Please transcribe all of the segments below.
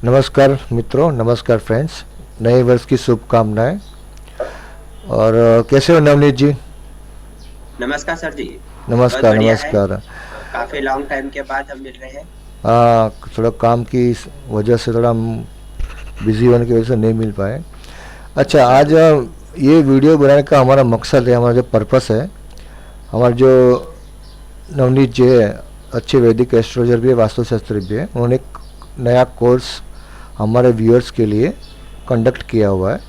नमस्कार मित्रों, नमस्कार फ्रेंड्स, नए वर्ष की शुभकामनाएं। और कैसे हो नवनीत जी? नमस्कार सर जी। बहुत नमस्कार बढ़िया है। नमस्कार। काफी लॉन्ग टाइम के बाद हम मिल रहे हैं। थोड़ा काम की वजह से थोड़ा बिजी होने की वजह से नहीं मिल पाए। अच्छा, अच्छा। आज ये वीडियो बनाने का हमारा मकसद है, हमारा जो पर्पस है, हमारा जो नवनीत जी है, अच्छे वैदिक एस्ट्रोलॉजर भी है, वास्तुशास्त्री भी है। उन्होंने एक नया कोर्स हमारे व्यूअर्स के लिए कंडक्ट किया हुआ है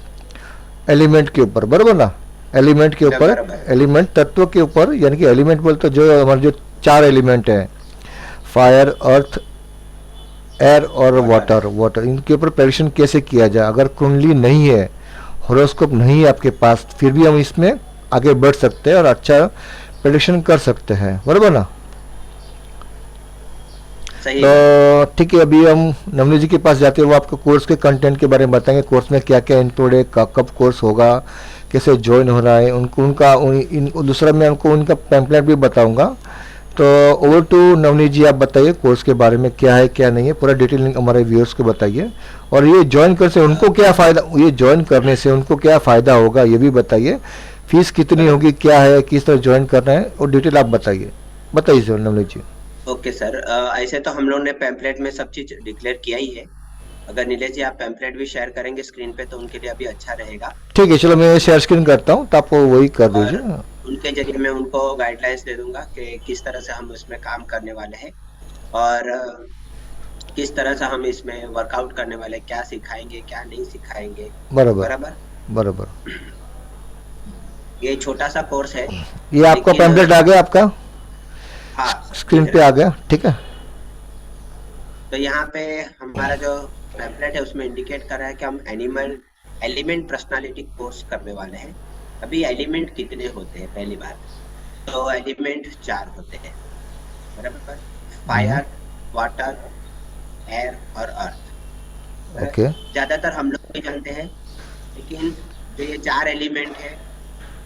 एलिमेंट के ऊपर, बराबर ना? एलिमेंट के ऊपर, बराबर। एलिमेंट तत्व के ऊपर, यानी कि एलिमेंट बोलते जो हमारे जो चार एलिमेंट हैं, फायर, अर्थ, एयर और वाटर। वाटर। वाटर इनके ऊपर प्रेडिक्शन कैसे किया जाए। अगर कुंडली नहीं है, हॉरोस्कोप नहीं है आपके पास, फिर भी हम इसमें आगे बढ़ सकते हैं और अच्छा प्रेडिक्शन कर सकते हैं, बराबर ना? सही बात। तो ठीक है, अभी हम नवनीत जी के पास जाते हैं, वो आपको कोर्स के कंटेंट के बारे में बताएंगे। कोर्स में क्या क्या इंक्लूड है, कब कोर्स होगा, कैसे ज्वाइन हो रहा है, उनको दूसरा मैं उनको उनका पैम्पलेट भी बताऊंगा। तो ओवर टू नवनीत जी, आप बताइए कोर्स के बारे में क्या है क्या नहीं है, पूरा डिटेलिंग हमारे व्यूअर्स को बताइए। और ये ज्वाइन कर से उनको क्या फ़ायदा, ये ज्वाइन करने से उनको क्या फ़ायदा होगा ये भी बताइए। फीस कितनी बराबर। होगी, क्या है, किस तरह ज्वाइन करना है, और डिटेल आप बताइए। बताइए सर नवनीत जी। ओके सर, ऐसे तो हम लोग ने पैम्पलेट में सब चीज डिक्लेयर किया ही है। अगर नीलेश जी आप पैम्पलेट भी शेयर करेंगे स्क्रीन पे तो उनके लिए अभी अच्छा रहेगा। ठीक है, चलो मैं शेयर स्क्रीन करता हूँ तो आपको वही कर और दीजिए। उनके जरिए मैं उनको गाइडलाइंस दे दूंगा कि किस तरह से हम इसमें काम करने वाले हैं। और किस तरह से हम इसमें वर्कआउट करने वाले हैं, क्या सिखाएंगे क्या नहीं सिखाएंगे। बराबर। बराबर। बराबर। ये छोटा सा कोर्स है ये आपका लेकिन पैम्पलेट आ गया आपका? हाँ सर स्क्रीन दिख पे रहा आ है। गया, ठीक है। तो यहाँ पे हमारा जो पैम्पलेट है उसमें इंडिकेट कर रहा है कि हम एनिमल एलिमेंट पर्सनालिटी कोर्स करने वाले हैं। अभी एलिमेंट कितने होते हैं पहली बात। तो एलिमेंट चार होते हैं। बराबर। हम्म। फायर, वाटर, एयर और अर्थ। ओके। ज्यादातर हम लोग भी जानते हैं, लेकिन जो ये चार एलिमेंट है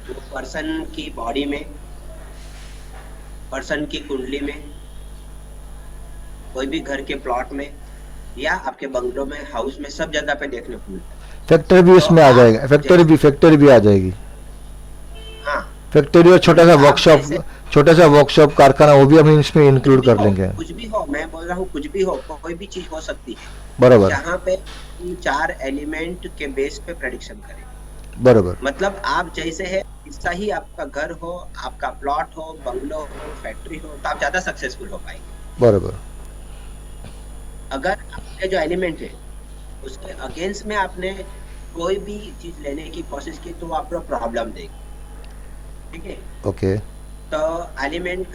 वो पर्सन की बॉडी में, पर्सन की कुंडली में, कोई भी घर के प्लॉट में या आपके बंगलों में, हाउस में, सब जगह पे देखने को मिलता है। फैक्ट्री भी तो उसमें आ आप जाएगा, फैक्ट्री जैसे, भी, फैक्ट्री भी आ जाएगी। हाँ, फैक्ट्री और छोटा सा आप वर्कशॉप, जैसे छोटा सा वर्कशॉप कारखाना, वो भी हम इसमें कुछ इंक्लूड भी कर हो, लेंगे। कुछ भी हो, मैं बोल रहा हूँ कुछ भी हो, कोई भी चीज हो सकती है बराबर। जहाँ पे इन चार एलिमेंट के बेस पे प्रेडिक्शन करें। बराबर। मतलब आप जैसे है ऐसा ही आपका घर हो, आपका प्लॉट हो, बंगलो हो, फैक्ट्री हो, तो आप ज्यादा सक्सेसफुल हो पाएंगे। बराबर। अगर आपके जो एलिमेंट है उसके अगेंस्ट में आपने कोई भी चीज लेने की कोशिश की तो वो आपको प्रॉब्लम देगी। ठीक है। ओके। तो एलिमेंट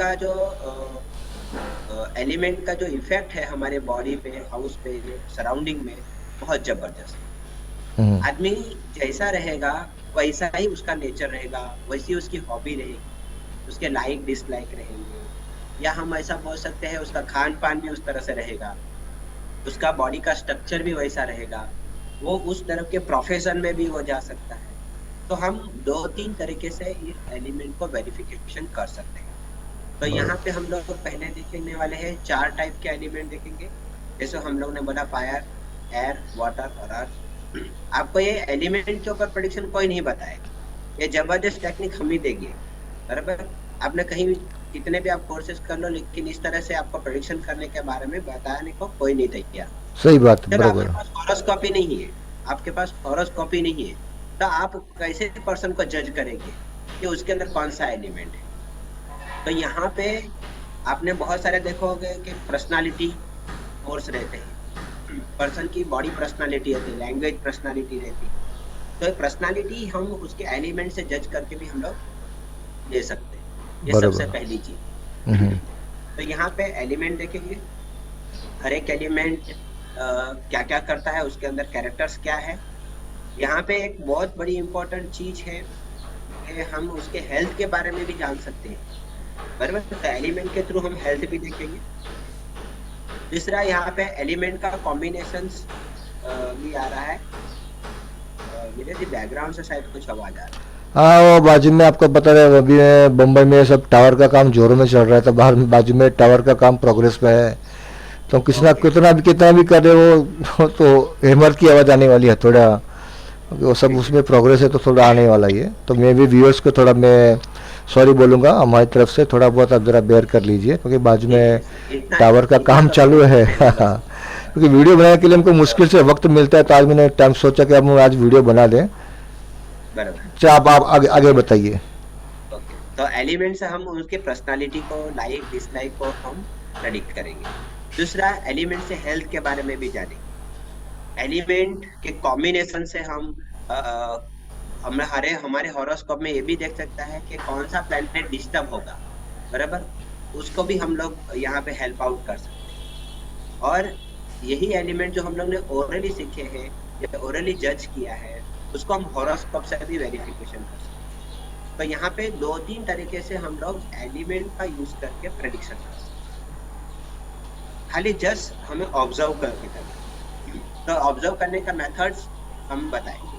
का जो इफेक्ट है हमारे बॉडी पे, हाउस पे, सराउंडिंग में, बहुत जबरदस्त है। हम्म। आदमी जैसा रहेगा वैसा ही उसका नेचर रहेगा, वैसी उसकी हॉबी रहेगी, उसके लाइक डिसलाइक रहेंगे। या हम ऐसा बोल सकते हैं उसका खान पान भी उस तरह से रहेगा, उसका बॉडी का स्ट्रक्चर भी वैसा रहेगा, वो उस तरफ के प्रोफेशन में भी वो जा सकता है। तो हम दो तीन तरीके से इस एलिमेंट को वेरिफिकेशन कर सकते हैं। तो यहाँ पे बराबर। हम लोग पहले देखने वाले हैं चार टाइप के एलिमेंट देखेंगे। जैसे हम लोग ने बोला फायर, एयर, वाटर और अर्थ। आपको ये एलिमेंट के ऊपर प्रेडिक्शन कोई नहीं बताएगा, ये जबरदस्त टेक्निक हम ही देंगे। बराबर। आपने कहीं भी कितने भी आप कोर्सेज कर लो, लेकिन इस तरह से आपको प्रेडिक्शन करने के बारे में बताने को कोई नहीं तैयार। सही बात, जब आपके बराबर। पास हॉरोस्कोपी नहीं है, आपके पास हॉरोस्कोपी नहीं है, तो आप कैसे पर्सन को जज करेंगे कि उसके अंदर कौन सा एलिमेंट है। तो यहाँ पे आपने बहुत सारे देखोगे कि पर्सनालिटी कोर्स रहते हैं, पर्सन की बॉडी पर्सनालिटी रहती है, लैंग्वेज पर्सनालिटी रहती है। तो पर्सनालिटी हम उसके एलिमेंट से जज करके भी हम लोग ले सकते हैं। ये सबसे बराबर। पहली चीज। हम्म। तो यहाँ पे एलिमेंट देखेंगे, हर एक एलिमेंट क्या क्या करता है, उसके अंदर कैरेक्टर्स क्या है। यहाँ पे एक बहुत बड़ी इंपॉर्टेंट चीज है कि हम उसके हेल्थ के बारे में भी जान सकते हैं। बराबर। तो एलिमेंट के थ्रू हम हेल्थ भी देखेंगे। तीसरा यहाँ पे एलिमेंट का कॉम्बिनेशंस भी आ रहा है। मेरे जी बैकग्राउंड से शायद कुछ आवाज आ रहा है। हाँ, वो बाजू में आपको पता है, अभी बम्बई में सब टावर का काम जोरों में चल रहा है, तो बाहर बाजू में टावर का काम प्रोग्रेस में है। तो ओके। कितना भी कर रहे हो तो हैमर की आवाज़ आने वाली है थोड़ा, वो सब ठीक है। उसमें प्रोग्रेस है तो थोड़ा आने वाला ही है, तो मैं भी व्यूअर्स को थोड़ा मैं सॉरी बोलूँगा हमारी तरफ से, थोड़ा बहुत आप ज़रा बेयर कर लीजिए क्योंकि बाजू ठीक में है सर, इतना टावर का इतना काम तो चालू है मैं बस क्योंकि वीडियो बनाने के लिए हमको मुश्किल से वक्त मिलता है, तो आज मैंने टाइम सोचा कि अब हम आज वीडियो बना दें। बराबर। अच्छा आप आगे बताइए। ओके, तो एलिमेंट से हम उसके पर्सनालिटी को, लाइक डिसलाइक को हम प्रेडिक्ट करेंगे। दूसरा, एलिमेंट से हेल्थ के बारे में भी जानेंगे। एलिमेंट के कॉम्बिनेशन से हम हमारे हॉरोस्कोप में ये भी देख सकता है कि कौन सा प्लैनेट डिस्टर्ब होगा, बराबर, उसको भी हम लोग यहाँ पे हेल्प आउट कर सकते हैं। और यही एलिमेंट जो हम लोग ने ओरली सीखे हैं या ओरली जज किया है, उसको हम हॉरोस्कोप से भी वेरिफिकेशन कर सकते हैं। तो यहाँ पे 2-3 तरीके से हम लोग एलिमेंट का यूज करके प्रेडिक्शन कर सकते हैं। खाली जस्ट हमें ऑब्जर्व करके करना है। तो ऑब्जर्व करने का मेथड्स हम बताएंगे,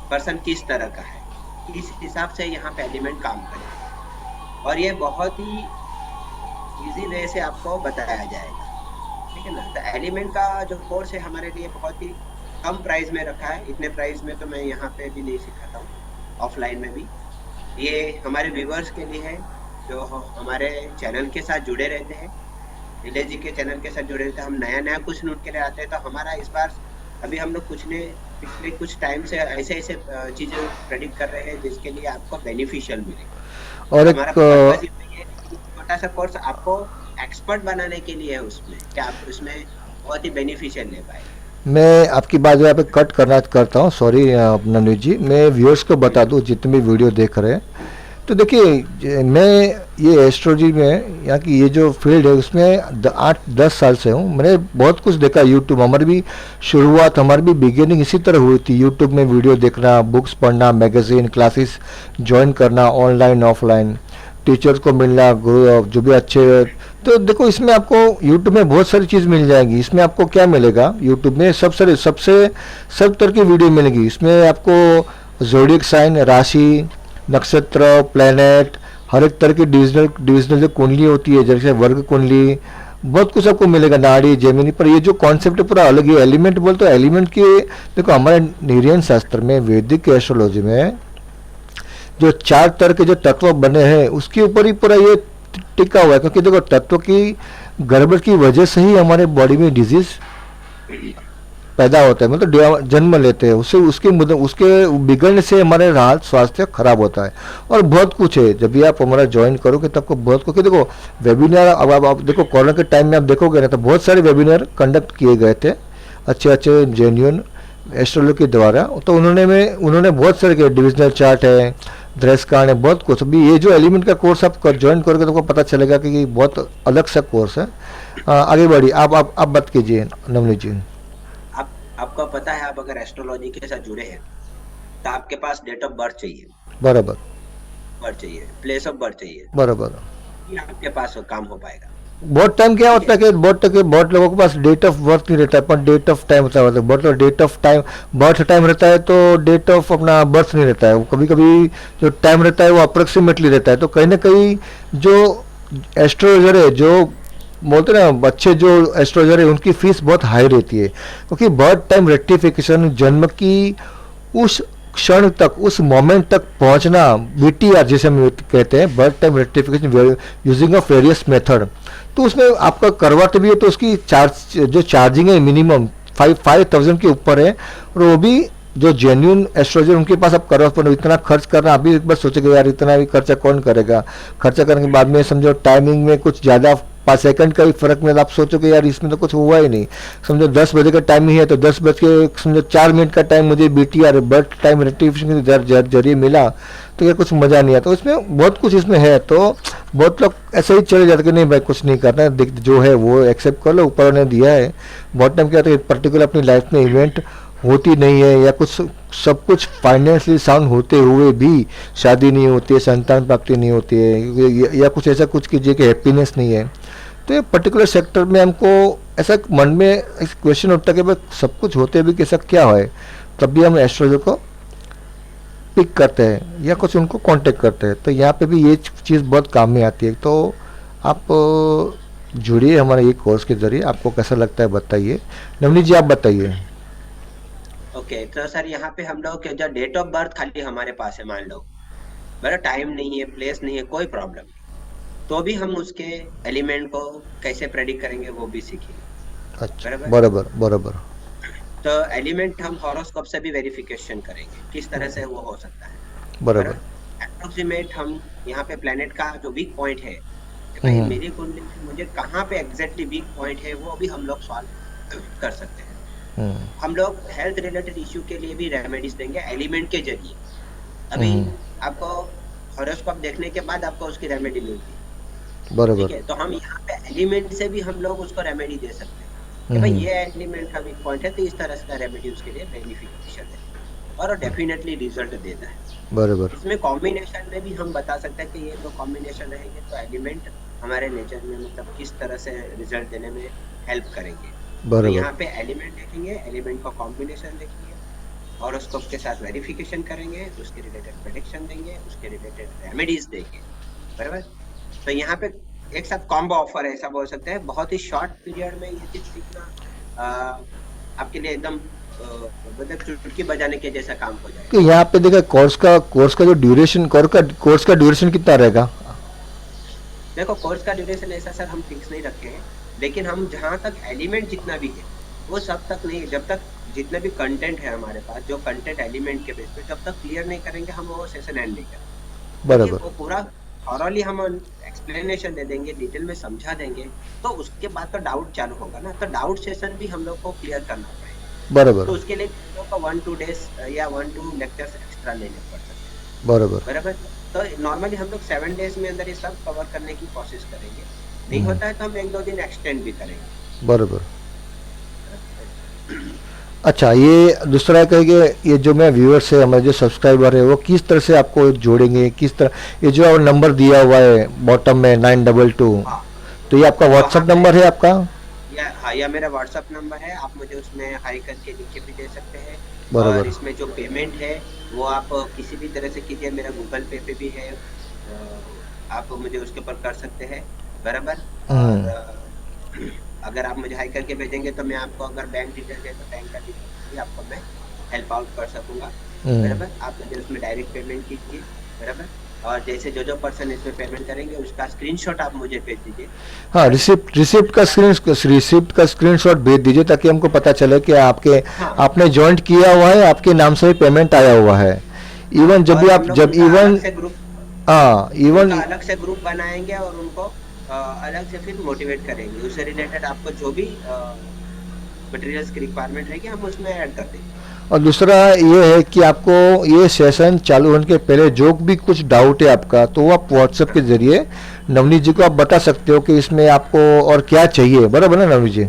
पर्सन किस तरह का है, किस हिसाब से यहाँ पे एलिमेंट काम करेगा, और ये बहुत ही इजी वे से आपको बताया जाएगा, ठीक है ना। तो एलिमेंट का जो कोर्स है हमारे लिए बहुत ही कम प्राइस में रखा है। इतने प्राइस में तो मैं यहाँ पे भी नहीं सिखाता हूँ, ऑफलाइन में भी। ये हमारे व्यूवर्स के लिए है जो हमारे चैनल के साथ जुड़े रहते हैं, नीलेश जी के चैनल के साथ जुड़े रहते हैं। हम नया नया कुछ नोट के लिए आते हैं, तो हमारा इस बार अभी हम लोग पिछले कुछ टाइम से ऐसे ऐसे चीजें प्रेडिक्ट कर रहे हैं जिसके लिए आपको बेनिफिशियल मिले। और हमारा एक पर्पस ये है कि छोटा सा कोर्स आपको एक्सपर्ट बनाने के लिए है उसमें, कि आप उसमें बहुत ही बेनिफिशियल ले पाए। मैं आपकी बात यहाँ पे कट करता हूँ, सॉरी नवनीत जी, मैं व्यूअर्स को बता दूँ जितने भी वीडियो देख रहे हैं, तो देखिए मैं ये एस्ट्रोलॉजी में यहाँ की ये जो फील्ड है उसमें 8-10 साल से हूँ। मैंने बहुत कुछ देखा यूट्यूब, हमारी भी शुरुआत, हमारी भी बिगिनिंग इसी तरह हुई थी, यूट्यूब में वीडियो देखना, बुक्स पढ़ना, मैगजीन क्लासेस ज्वाइन करना, ऑनलाइन ऑफलाइन, टीचर्स को मिलना, गुरु जो भी अच्छे। तो देखो इसमें आपको यूट्यूब में बहुत सारी चीज़ मिल जाएगी। इसमें आपको क्या मिलेगा, यूट्यूब में सब तरह की वीडियो मिलेगी। इसमें आपको जोडिक साइन, राशि, नक्षत्र, प्लेनेट, हर एक तरह की डिविजनल जो कुंडली होती है, जैसे वर्ग कुंडली, बहुत कुछ आपको मिलेगा, नाड़ी, जेमिनी। पर ये जो कॉन्सेप्ट है पूरा अलग है। एलिमेंट बोलते हैं, एलिमेंट के देखो हमारे निर्यन शास्त्र में, वैदिक एस्ट्रोलॉजी में जो 4 तरह के जो तत्व बने हैं उसके ऊपर ही पूरा ये टिका हुआ है, क्योंकि देखो तत्व की गड़बड़ की वजह से ही हमारे बॉडी में डिजीज पैदा होता है, मतलब जन्म लेते हैं, उसके बिगड़ने से हमारे हालत स्वास्थ्य खराब होता है। और बहुत कुछ है, जब भी आप हमारा ज्वाइन करोगे तब को बहुत कुछ देखो। वेबिनार अब आप देखो, कोरोना के टाइम में आप देखोगे ना तो बहुत सारे वेबिनार कंडक्ट किए गए थे अच्छे अच्छे जेन्युइन एस्ट्रोलॉजी के द्वारा। तो उन्होंने बहुत सारे किए, डिविजनल चार्ट है, दृष्टिकांड है, बहुत कुछ। अभी ये जो एलिमेंट का कोर्स आप ज्वाइन करोगे तो आपको पता चलेगा कि ये बहुत अलग सा कोर्स है। आगे बढ़िए, आप बात कीजिए नवनीत जी। आपको पता है, आप अगर एस्ट्रोलॉजी के साथ जुड़े हैं तो आपके पास डेट ऑफ बर्थ चाहिए, बराबर, प्लेस ऑफ बर्थ चाहिए, बराबर। ये आपके पास काम हो पाएगा। बहुत टाइम क्या होता है कि बहुत लोगों के पास डेट ऑफ बर्थ नहीं रहता है, पर डेट ऑफ टाइम होता है। बहुत date of time, birth time रहता है तो डेट ऑफ अपना बर्थ नहीं रहता है। कभी कभी जो टाइम रहता है वो अप्रोक्सीमेटली रहता है। तो कहीं ना कहीं जो एस्ट्रोलॉजर है, जो बोलते हैं ना अच्छे जो एस्ट्रोलॉजर है, उनकी फीस बहुत हाई रहती है, क्योंकि बर्थ टाइम रेक्टिफिकेशन, जन्म की उस क्षण तक, उस मोमेंट तक पहुंचना, बीटीआर जिसे हम कहते हैं, birth time rectification using of various method, तो उसमें आपका करवाते भी है तो उसकी चार्जिंग है मिनिमम 5,000 के ऊपर है। और वो भी जो जेन्युइन एस्ट्रोलॉजर उनके पास आप करवा पर इतना खर्च करना, अभी एक बार सोचेगा यार इतना भी खर्चा कौन करेगा। खर्चा करने के बाद में समझो टाइमिंग में कुछ ज़्यादा 5 सेकंड का भी फर्क में, आप सोचोगे यार इसमें तो कुछ हुआ ही नहीं। समझो 10 बजे का टाइम ही है तो 10 बज के समझो 4 मिनट का टाइम मुझे बीटीआर बर्थ टाइम रेक्टिफिकेशन के जरिए मिला, तो ये कुछ मज़ा नहीं आता। तो इसमें बहुत कुछ इसमें है, तो बहुत लोग ऐसे ही चले जाते कि नहीं भाई कुछ नहीं करना है, जो है वो एक्सेप्ट कर लो, ऊपर ने दिया है। बहुत टाइम क्या होता है, पर्टिकुलर अपनी लाइफ में इवेंट होती नहीं है, या कुछ सब कुछ फाइनेंशियली साउंड होते हुए भी शादी नहीं होती है, संतान प्राप्ति नहीं होती है, या कुछ ऐसा कुछ कीजिए कि हैप्पीनेस नहीं है। तो ये पर्टिकुलर सेक्टर में हमको ऐसा मन में एक क्वेश्चन उठता है कि भाई सब कुछ होते भी कैसा क्या है, तब भी हम एस्ट्रोलॉजर को पिक करते हैं या कुछ उनको कांटेक्ट करते हैं। तो यहाँ पे भी ये चीज़ बहुत काम में आती है। तो आप जुड़िए हमारे ये कोर्स के जरिए, आपको कैसा लगता है बताइए। नवनीत जी आप बताइए। ओके, तो सर यहाँ पे हम लोग जो डेट ऑफ बर्थ खाली हमारे पास है, मान लो मेरा टाइम नहीं है, प्लेस नहीं है, कोई प्रॉब्लम नहीं, तो भी हम उसके एलिमेंट को कैसे प्रेडिक्ट करेंगे वो भी सीखेंगे। अच्छा, बराबर। बराबर बराबर। तो एलिमेंट हम हॉरोस्कोप से भी वेरिफिकेशन करेंगे किस तरह से वो हो सकता है। बराबर। बराबर। अप्रोक्सीमेट हम यहाँ पे प्लेनेट का जो वीक पॉइंट है कि भाई हम्म मेरी कुंडली में मुझे कहाँ पे एग्जैक्टली वीक पॉइंट है वो भी हम लोग सॉल्व कर सकते हैं। हम्म हम लोग हेल्थ रिलेटेड इश्यू के लिए भी रेमेडीज देंगे एलिमेंट के जरिए। अभी हम्म, आपको हॉरोस्कोप देखने के बाद आपको उसकी रेमेडी मिलती है, ठीक बराबर। है, तो हम यहाँ पे एलिमेंट से भी हम लोग उसको रेमेडी दे सकते हैं कि भाई हम्म ये एलिमेंट का वीक पॉइंट है, तो इस तरह का रेमेडी उसके लिए बेनिफिशियल है और डेफिनेटली रिजल्ट देता है। बराबर। इसमें कॉम्बिनेशन में भी हम बता सकते हैं कि ये दो कॉम्बिनेशन रहेंगे तो एलिमेंट हमारे नेचर में मतलब किस तरह से रिजल्ट देने में हेल्प करेंगे। तो बराबर। यहाँ पे एलिमेंट देखेंगे, एलिमेंट का कॉम्बिनेशन देखेंगे, हॉरोस्कोप के साथ वेरिफिकेशन करेंगे, उसके रिलेटेड प्रेडिक्शन देंगे, उसके रिलेटेड रेमेडीज देंगे। बराबर। तो यहाँ पे एक साथ कॉम्बो ऑफर है, ऐसा बोल सकते हैं। बहुत ही शॉर्ट पीरियड में ये चीज सीखना आपके लिए एकदम मतलब चुटकी बजाने के जैसा काम हो जाएगा। कि यहाँ पे देखा कोर्स का जो ड्यूरेशन कोर्स का ड्यूरेशन कितना रहेगा? देखो, कोर्स का ड्यूरेशन ऐसा सर हम फिक्स नहीं रखे हैं, लेकिन हम जहाँ तक एलिमेंट जितना भी है वो सब तक नहीं, जब तक जितने भी कंटेंट है हमारे पास, जो कंटेंट एलिमेंट के बेस पे जब तक क्लियर नहीं करेंगे हम वो सेशन एंड नहीं करेंगे। क्योंकि बराबर। वो पूरा थॉरली हम एक्सप्लेनेशन दे देंगे, डिटेल में समझा देंगे, तो उसके बाद तो डाउट चालू होगा ना, तो डाउट सेशन भी हम लोग को क्लियर करना पड़ेगा। बराबर। तो उसके लिए हम लोग को 1-2 डेज या 1-2 लेक्चर्स एक्स्ट्रा लेने पड़ सकते हैं। बराबर। बराबर। तो नॉर्मली हम लोग 7 डेज में अंदर ये सब कवर करने की कोशिश करेंगे, नहीं हम्म, होता है तो हम 1-2 दिन एक्सटेंड भी करेंगे। बराबर। अच्छा, ये दूसरा कहेंगे, ये जो मैं व्यूअर्स है हमारे जो सब्सक्राइबर है वो किस तरह से आपको जोड़ेंगे, किस तरह, ये जो नंबर दिया हुआ है बॉटम में 922, हाँ, तो ये आपका वहाँ व्हाट्सएप पे नंबर है आपका? या हाँ, या मेरा व्हाट्सअप नंबर है, आप मुझे उसमें हाई करके लिख के भी दे सकते हैं। और बराबर। इसमें जो पेमेंट है वो आप किसी भी तरह से कीजिए, मेरा गूगल पे पे भी है, आप मुझे उसके ऊपर कर सकते हैं। बराबर। और हम्म अगर आप मुझे हाई करके भेजेंगे तो मैं आपको, अगर बैंक डिटेल है तो बैंक का डिटेल भी आपको मैं हेल्प आउट कर सकूंगा। हम्म। बराबर। आप मुझे उसमें डायरेक्ट पेमेंट कीजिए। बराबर। और जैसे जो जो पर्सन इसमें पेमेंट करेंगे उसका स्क्रीनशॉट आप मुझे भेज दीजिए। हाँ, बराबर। रिसिप्ट का स्क्रीनशॉट भेज दीजिए ताकि हमको पता चले कि हाँ, आपने ज्वाइंट किया हुआ है, आपके नाम से ही पेमेंट आया हुआ है। हाँ, इवन जब भी और हम आप लोग जब इवन हाँ उनका इवन अलग से ग्रुप बनाएंगे और उनको अलग से फिर मोटिवेट करेंगे, उससे रिलेटेड आपको जो भी मटेरियल्स की रिक्वायरमेंट रहेगी हम उसमें ऐड कर देंगे। और दूसरा ये है कि आपको ये सेशन चालू होने के पहले जो भी कुछ डाउट है आपका, तो वो आप व्हाट्सएप के जरिए नवनीत जी को आप बता सकते हो कि इसमें आपको और क्या चाहिए। बराबर ना नवनीत जी?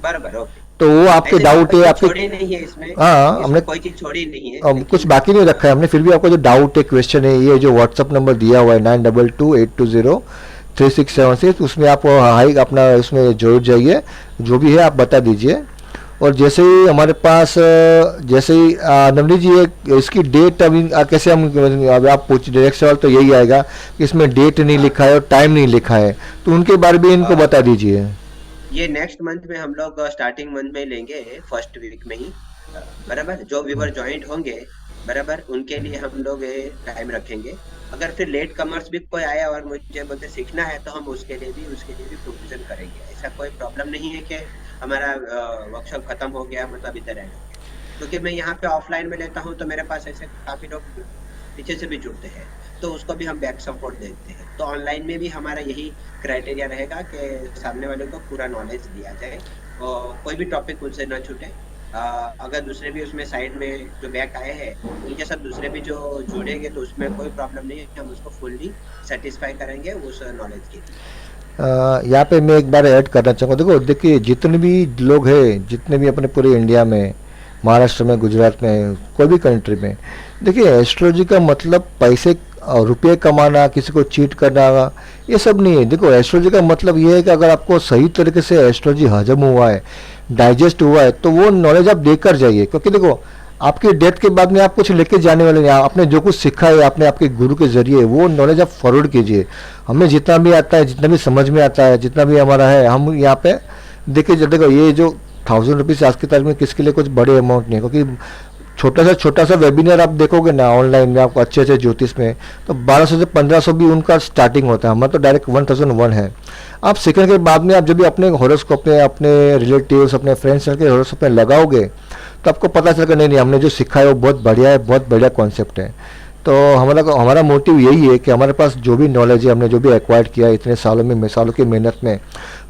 बराबर। ओके। तो वो आपके ऐसे डाउट कोई है चीज आपके। छोड़ी नहीं है इसमें, हाँ, हमने इसमें कोई चीज छोड़ी नहीं है, कुछ लेकिन बाकी नहीं रखा है हमने, फिर भी आपको जो डाउट है, क्वेश्चन है, ये जो व्हाट्सअप नंबर दिया हुआ है 9228203676, उसमें आप हाई अपना उसमें जोड़ जाइए, जो भी है आप बता दीजिए। और जैसे ही हमारे पास जैसे ही नवनीत जी इसकी डेट अभी कैसे हम, अब आप पूछ डायरेक्ट सवाल तो यही आएगा कि इसमें डेट नहीं हाँ, लिखा है और टाइम नहीं लिखा है, तो उनके बारे में इनको अ, बता दीजिए। ये नेक्स्ट मंथ में हम लोग स्टार्टिंग मंथ में लेंगे, फर्स्ट वीक में ही। बराबर। जो व्यूवर ज्वाइंट होंगे, बराबर, उनके लिए हम लोग ये टाइम रखेंगे। अगर फिर लेट कमर्स भी कोई आया और मुझे बोलते सीखना है तो हम उसके लिए भी प्रोविजन करेंगे। ऐसा कोई प्रॉब्लम नहीं है कि हमारा वर्कशॉप खत्म हो गया मतलब इधर एंड हो गया, क्योंकि मैं यहाँ पे ऑफलाइन में लेता हूँ तो मेरे पास ऐसे काफी लोग पीछे से भी जुड़ते हैं, तो उसको भी हम बैक सपोर्ट देते हैं। तो ऑनलाइन में भी हमारा यही क्राइटेरिया रहेगा कि सामने वाले को पूरा नॉलेज दिया जाए और कोई भी टॉपिक उनसे न छूटे। अगर दूसरे भी उसमें साइड में जो बैक आए हैं उनके साथ दूसरे भी जो जुड़ेंगे तो उसमें कोई प्रॉब्लम नहीं है, हम उसको फुल्ली सेटिस्फाई करेंगे उस नॉलेज के लिए। यहाँ पे मैं एक बार ऐड करना चाहूँगा, देखिए जितने भी लोग हैं, जितने भी अपने पूरे इंडिया में, महाराष्ट्र में, गुजरात में, कोई भी कंट्री में, देखिए एस्ट्रोलॉजी का मतलब पैसे और रुपये कमाना, किसी को चीट करना, ये सब नहीं है। देखो एस्ट्रोलॉजी का मतलब ये है कि अगर आपको सही तरीके से एस्ट्रोलॉजी हजम हुआ है, डाइजेस्ट हुआ है, तो वो नॉलेज आप देकर जाइए। क्योंकि देखो आपके डेथ के बाद में आप कुछ लेके जाने वाले नहीं, आपने जो कुछ सीखा है आपने आपके गुरु के जरिए वो नॉलेज आप फॉरवर्ड कीजिए। हमें जितना भी आता है, जितना भी समझ में आता है, जितना भी हमारा है, हम यहाँ पे देखिए, देखो ये जो 1000 रुपीज़ आज की तारीख में किसके लिए कुछ बड़े अमाउंट नहीं है, क्योंकि छोटा सा वेबिनार आप देखोगे ना ऑनलाइन में, आपको अच्छे अच्छे ज्योतिष में, तो 1200 से 1500 भी उनका स्टार्टिंग होता है, हमारा तो डायरेक्ट 1001 है। आप सीखने के बाद में आप जब भी अपने हॉरोस्कोप में अपने रिलेटिव्स अपने फ्रेंड्स के हॉरोस्कोप में लगाओगे तो आपको पता चलेगा नहीं नहीं हमने जो सीखा है वो बहुत बढ़िया है, बहुत बढ़िया कॉन्सेप्ट है। तो हमारा मोटिव यही है कि हमारे पास जो भी नॉलेज है, हमने जो भी एक्वायर्ड किया है इतने सालों की मेहनत में,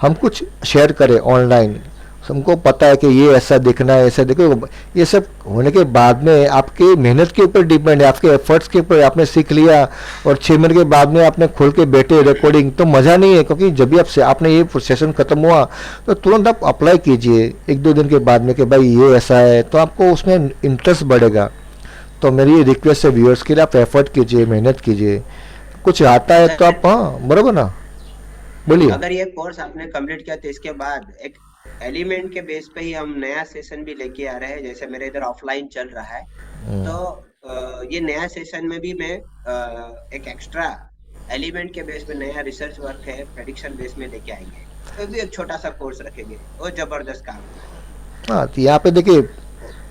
हम कुछ शेयर करें ऑनलाइन। हमको पता है कि ये ऐसा दिखना है, ऐसा देखो, ये सब होने के बाद में आपके मेहनत के ऊपर डिपेंड है, आपके एफर्ट्स के ऊपर। आपने सीख लिया और 6 महीने के बाद में आपने खोल के बैठे रिकॉर्डिंग, तो मज़ा नहीं है, क्योंकि जब भी आपने ये सेशन खत्म हुआ तो तुरंत आप अप्लाई कीजिए 1-2 दिन के बाद में कि भाई ये ऐसा है, तो आपको उसमें इंटरेस्ट बढ़ेगा। तो मेरी ये रिक्वेस्ट है व्यूअर्स के लिए, आप एफर्ट कीजिए, मेहनत कीजिए, कुछ आता है तो आप, हाँ बराबर ना, बोलिए। अगर ये कोर्स आपने कंप्लीट किया तो इसके बाद एक एलिमेंट के बेस पे ही हम नया सेशन भी लेके आ रहे हैं। जैसे मेरे इधर ऑफलाइन चल रहा है, तो ये नया सेशन में भी मैं एक एक्स्ट्रा एलिमेंट के बेस पे नया रिसर्च वर्क है, प्रेडिक्शन बेस में लेके आएंगे। तो भी एक छोटा सा कोर्स रखेंगे, वो जबरदस्त काम है। हाँ, तो यहाँ पे देखिए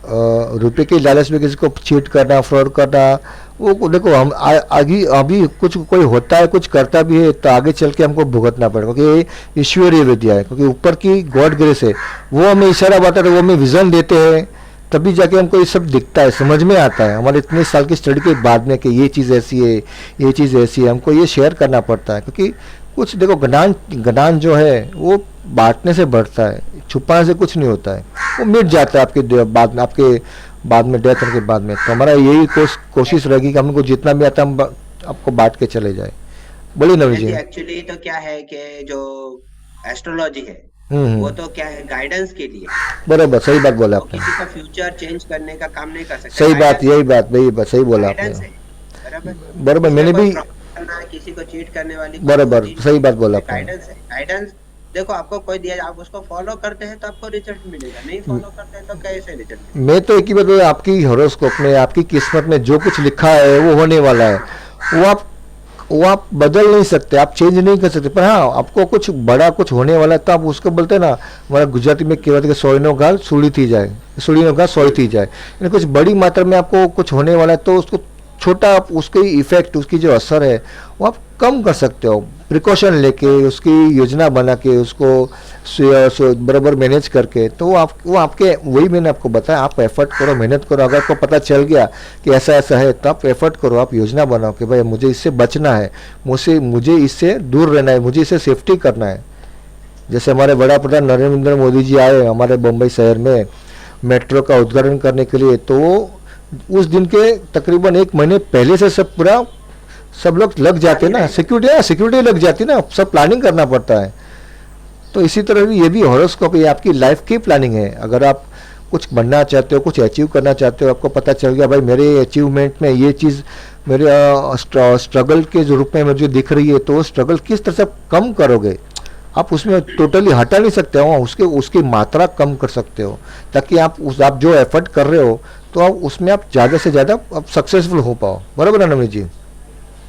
रुपए के लालच में किसी को चीट करना, फ्रॉड करना, वो देखो हम आगे अभी कुछ कोई होता है, कुछ करता भी है तो आगे चल के हमको भुगतना पड़ेगा, क्योंकि ये ईश्वरीय विद्या है, क्योंकि ऊपर की गॉड ग्रेस है, वो हमें इशारा बताते हैं, वो हमें विजन देते हैं, तभी जाके हमको ये सब दिखता है, समझ में आता है। हमारे इतने साल की स्टडी के बाद में कि ये चीज़ ऐसी है, ये चीज़ ऐसी है, हमको ये शेयर करना पड़ता है, क्योंकि कुछ देखो ज्ञान जो है वो बांटने से बढ़ता है, छुपाने से कुछ नहीं होता है, वो मिट जाता है आपके बाद में डेथ होने के बाद में। तो हमारा यही कोशिश रहेगी कि हमको जितना भी आता है हम आपको बांट के चले जाए। बोलिए नवीन जी। एक्चुअली तो क्या है कि जो एस्ट्रोलॉजी है वो तो क्या है, गाइडेंस के लिए। बराबर, सही बात बोला आपने। किसी का फ्यूचर चेंज करने का काम नहीं कर सकते। सही बात, यही बात सही बोला आपने। बराबर, मैंने भी किसी को चीट करने वाली, बराबर सही बात बोला आपने। गाइडेंस है, गाइडेंस देखो आपको कोई दिया, आप उसको फॉलो करते हैं तो आपको रिजल्ट मिलेगा, नहीं फॉलो करते हैं तो कैसे रिजल्ट मिलेगा। मैं तो एक ही बात बोलूं, आपकी हॉरोस्कोप में आपकी किस्मत में जो कुछ लिखा है वो होने वाला है, वो आप बदल नहीं सकते, आप चेंज नहीं कर सकते। पर हाँ, आपको कुछ बड़ा कुछ होने वाला है तो आप उसको बोलते हैं ना, हमारा गुजराती में कहेवत है कि सोईनो गाल सूड़ी थी जाए, सूड़ीनो गाल सोई थी जाए, यानी कुछ बड़ी मात्रा में आपको कुछ होने वाला है तो उसको छोटा, आप उसकी इफेक्ट, उसकी जो असर है वो आप कम कर सकते हो, प्रिकॉशन लेके, उसकी योजना बना के, उसको बराबर मैनेज करके। तो वो आपके, वही मैंने आपको बताया, आप एफर्ट करो, मेहनत करो। अगर आपको पता चल गया कि ऐसा ऐसा है तो आप एफर्ट करो, आप योजना बनाओ कि भाई मुझे इससे बचना है, मुझे इससे दूर रहना है, मुझे इससे सेफ्टी करना है। जैसे हमारे बड़ा प्रधान नरेंद्र मोदी जी आए हमारे बम्बई शहर में मेट्रो का उद्घाटन करने के लिए, तो उस दिन के तकरीबन 1 महीने पहले से सब लोग लग जाते ना, सिक्योरिटी लग जाती ना, सब प्लानिंग करना पड़ता है। तो इसी तरह भी ये भी हॉरोस्कोप, ये आपकी लाइफ की प्लानिंग है। अगर आप कुछ बनना चाहते हो, कुछ अचीव करना चाहते हो, आपको पता चल गया भाई मेरे अचीवमेंट में ये चीज़ मेरे स्ट्रगल के जो रूप में मुझे दिख रही है, तो वो स्ट्रगल किस तरह से कम करोगे, आप उसमें टोटली हटा नहीं सकते हो, उसकी मात्रा कम कर सकते हो, ताकि आप जो एफर्ट कर रहे हो तो आप उसमें आप ज़्यादा से ज़्यादा आप सक्सेसफुल हो पाओ। बराबर है नवनीत जी।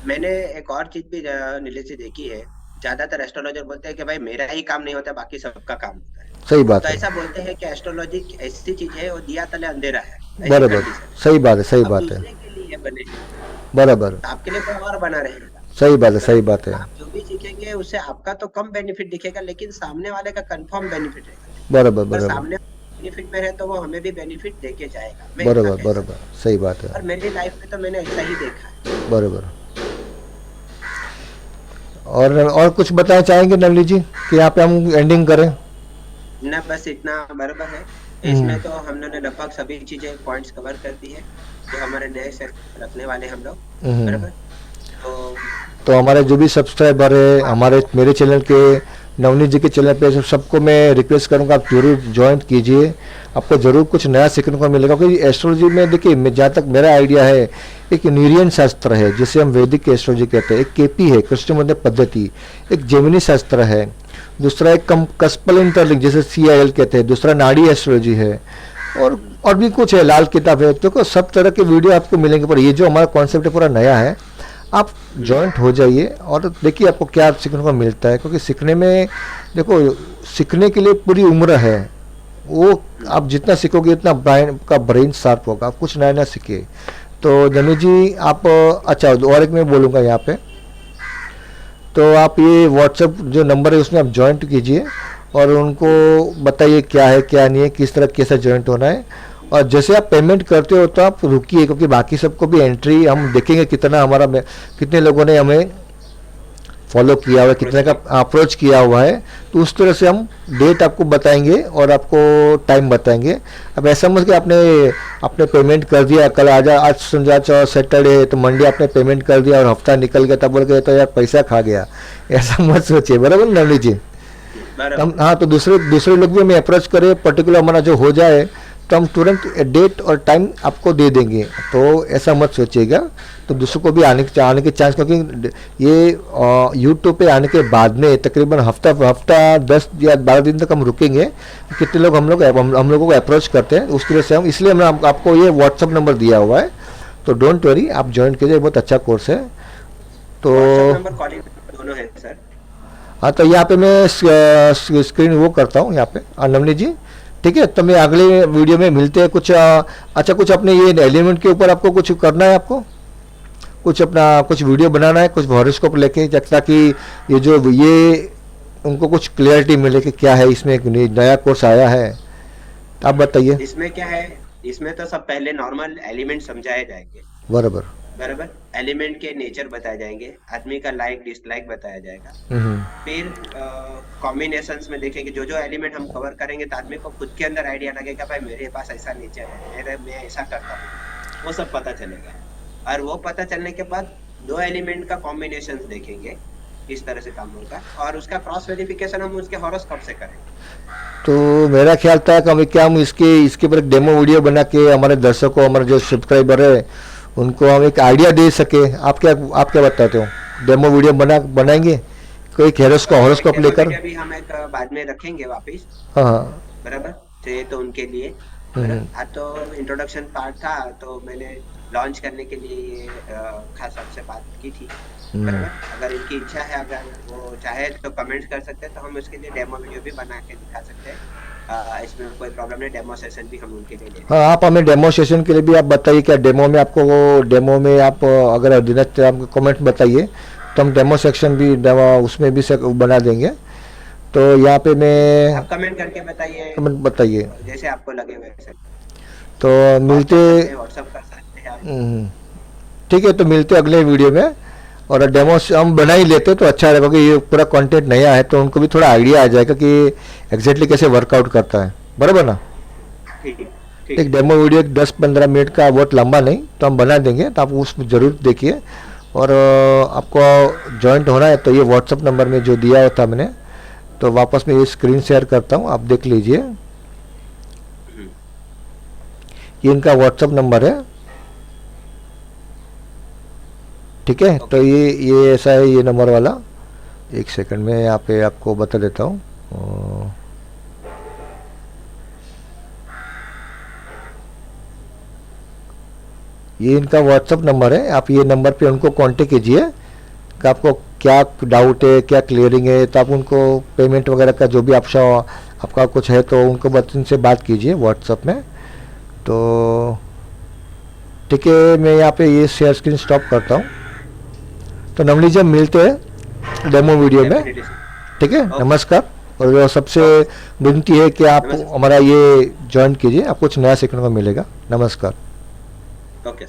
मैंने एक और चीज भी नीले से देखी है, ज्यादातर एस्ट्रोलॉजर बोलते हैं कि भाई मेरा ही काम नहीं होता, बाकी सबका काम होता है। सही बात तो है। ऐसा बोलते हैं कि एस्ट्रोलॉजी ऐसी चीज है, वो दिया तले अंधेरा है। बराबर, सही बात है, सही बात है। दूसरे के लिए बने, बराबर, आपके लिए कोई और बना रहेगा। सही बात है, सही बात है। आप जो भी सीखेंगे उससे आपका तो कम बेनिफिट दिखेगा, लेकिन सामने वाले का कंफर्म बेनिफिट रहेगा। बराबर, अगर बराबर, सामने बेनिफिट में है तो वो हमें भी बेनिफिट देके जाएगा। मैं बराबर, इतना कह बराबर, सही बात है। सकता हूं। और मेरी लाइफ में तो मैंने ऐसा ही देखा है। बराबर। और कुछ बताना चाहेंगे नवली जी कि यहाँ पे हम एंडिंग करें? ना, बस इतना बराबर है। इसमें तो हमने लगभग सभी चीजें पॉइंट्स कवर कर दी है जो हमारे नए से रखने वाले हम लोग। बराबर। तो हमारे जो भी सब्सक्राइबर है मेरे चैनल के, नवनीत जी के चैनल पे, सबको मैं रिक्वेस्ट करूंगा आप जरूर ज्वाइन कीजिए, आपको जरूर कुछ नया सीखने को मिलेगा। क्योंकि एस्ट्रोलॉजी में देखिए, जहाँ तक मेरा आइडिया है, एक न्यूरियन शास्त्र है जिसे हम वैदिक एस्ट्रोलॉजी कहते हैं, एक केपी है कृष्ण मध्य पद्धति, एक जेमिनी शास्त्र है, दूसरा एक कस्पल इंटरलिंक जैसे CIL कहते हैं, दूसरा नाड़ी एस्ट्रोलॉजी है, और और भी कुछ है, लाल किताब है, देखो सब तरह के वीडियो आपको मिलेंगे, पर ये जो हमारा कॉन्सेप्ट है पूरा नया है। आप जॉइंट हो जाइए और देखिए आपको क्या सीखने को मिलता है, क्योंकि सीखने में देखो, सीखने के लिए पूरी उम्र है। वो आप जितना सीखोगे उतना ब्रेन का ब्रेन शार्प होगा, आप कुछ नया नया सीखिए। तो जनू जी आप अच्छा, और एक मैं बोलूँगा यहाँ पे, तो आप ये व्हाट्सएप जो नंबर है उसमें आप जॉइंट कीजिए और उनको बताइए क्या है क्या नहीं है, किस तरह कैसे जॉइंट होना है। और जैसे आप पेमेंट करते हो तो आप रुकिए, क्योंकि बाकी सबको भी एंट्री हम देखेंगे कितना हमारा कितने लोगों ने हमें फॉलो किया हुआ है, कितने का अप्रोच किया हुआ है। तो उस तरह से हम डेट आपको बताएंगे और आपको टाइम बताएंगे। अब ऐसा मत कि आपने आपने पेमेंट कर दिया, कल आज समझा सैटरडे है तो मंडे आपने पेमेंट कर दिया और हफ्ता निकल गया, तब बोल गए तो यार पैसा खा गया, ऐसा मत सोचिए, बराबर नवनी जी। हम हाँ, तो दूसरे लोग भी हमें अप्रोच करें, पर्टिकुलर हमारा जो हो जाए तो हम तुरंत डेट और टाइम आपको दे देंगे, तो ऐसा मत सोचिएगा। तो दूसरों को भी आने के चांस, क्योंकि ये यूट्यूब पे आने के बाद में तकरीबन हफ्ता 10 या 12 दिन तक हम रुकेंगे, कितने लोग हम लोगों को अप्रोच करते हैं उस तरह से हम, इसलिए हमने आपको ये व्हाट्सअप नंबर दिया हुआ है। तो डोंट वरी, आप ज्वाइन कीजिए, बहुत अच्छा कोर्स है। तो दोनों है सर। हाँ, तो यहाँ पे मैं स्क्रीन वो करता हूँ यहाँ पे नवनीत जी, ठीक है। तो मैं अगले वीडियो में मिलते हैं। कुछ अच्छा, कुछ अपने ये एलिमेंट के ऊपर आपको कुछ करना है, आपको कुछ अपना कुछ वीडियो बनाना है, कुछ हॉरोस्कोप लेके, ताकि ये जो ये उनको कुछ क्लियरिटी मिले कि क्या है इसमें, एक नया कोर्स आया है। आप बताइए इसमें क्या है। इसमें तो सब पहले नॉर्मल एलिमेंट समझाए जाएंगे, बराबर बराबर। एलिमेंट के नेचर बताए जाएंगे, आदमी का लाइक डिसलाइक बताया जाएगा। फिर कॉम्बिनेशंस में देखेंगे, जो जो एलिमेंट हम कवर करेंगे तो आदमी को खुद के अंदर आइडिया लगेगा, भाई मेरे पास ऐसा नेचर है, मैं ऐसा करता हूँ, वो सब पता चलेगा। और वो पता चलने के बाद दो एलिमेंट का कॉम्बिनेशंस देखेंगे किस तरह से काम होगा, और उसका क्रॉस वेरिफिकेशन हम उसके हॉरोस्कोप से करेंगे। तो मेरा ख्याल था कि हम इसके ऊपर एक डेमो वीडियो बना के हमारे दर्शकों, हमारे जो सब्सक्राइबर है उनको हम एक आइडिया दे सके। आप क्या बताते हो, डेमो वीडियो बनाएंगे कोई हॉरोस्कोप लेकर? अभी हम एक बाद में रखेंगे वापस। हाँ, बराबर। तो उनके लिए तो इंट्रोडक्शन पार्ट था, तो मैंने लॉन्च करने के लिए ये खास आपसे बात की थी। अगर इनकी इच्छा है, अगर वो चाहे तो कमेंट कर सकते हैं, तो हम उसके लिए डेमो वीडियो भी बना के दिखा सकते हैं। इसमें कोई प्रॉब्लम नहीं, डेमो सेशन भी हम उनके लिए लेते हैं। हाँ, आप हमें डेमो सेशन के लिए भी आप बताइए, क्या डेमो में आप अगर दिनच आप कमेंट बताइए तो हम डेमो सेक्शन भी उसमें भी बना देंगे। तो यहाँ पे मैं आप कमेंट करके बताइए जैसे आपको लगे वैसे। तो मिलते, व्हाट्सएप कर सकते हैं। ठीक है, तो मिलते अगले वीडियो में। और डेमो हम बना ही लेते तो अच्छा रहेगा, क्योंकि ये पूरा कंटेंट नया है, तो उनको भी थोड़ा आइडिया आ जाएगा कि एग्जैक्टली कैसे वर्कआउट करता है, बराबर ना। एक डेमो वीडियो 10-15 मिनट का, बहुत लंबा नहीं, तो हम बना देंगे, तो आप उसमें ज़रूर देखिए। और आपको जॉइंट होना है तो ये व्हाट्सअप नंबर में जो दिया था मैंने, तो वापस मैं ये स्क्रीन शेयर करता हूँ, आप देख लीजिए। ये इनका व्हाट्सअप नंबर है, ठीक है। तो ये ऐसा है, ये नंबर वाला। एक सेकंड में यहाँ पे आपको बता देता हूँ। ये इनका व्हाट्सअप नंबर है, आप ये नंबर पे उनको कांटेक्ट कीजिए कि आपको क्या डाउट है, क्या क्लियरिंग है। तो आप उनको पेमेंट वगैरह का जो भी आपका कुछ है तो उनको उनसे बात कीजिए व्हाट्सअप में। तो ठीक है, मैं यहाँ पे ये शेयर स्क्रीन स्टॉप करता हूँ। तो नवनी जी, मिलते हैं डेमो वीडियो में, ठीक है। नमस्कार। और सबसे विनती है कि आप हमारा ये ज्वाइन कीजिए, आपको कुछ नया सीखने को मिलेगा। नमस्कार। ओके।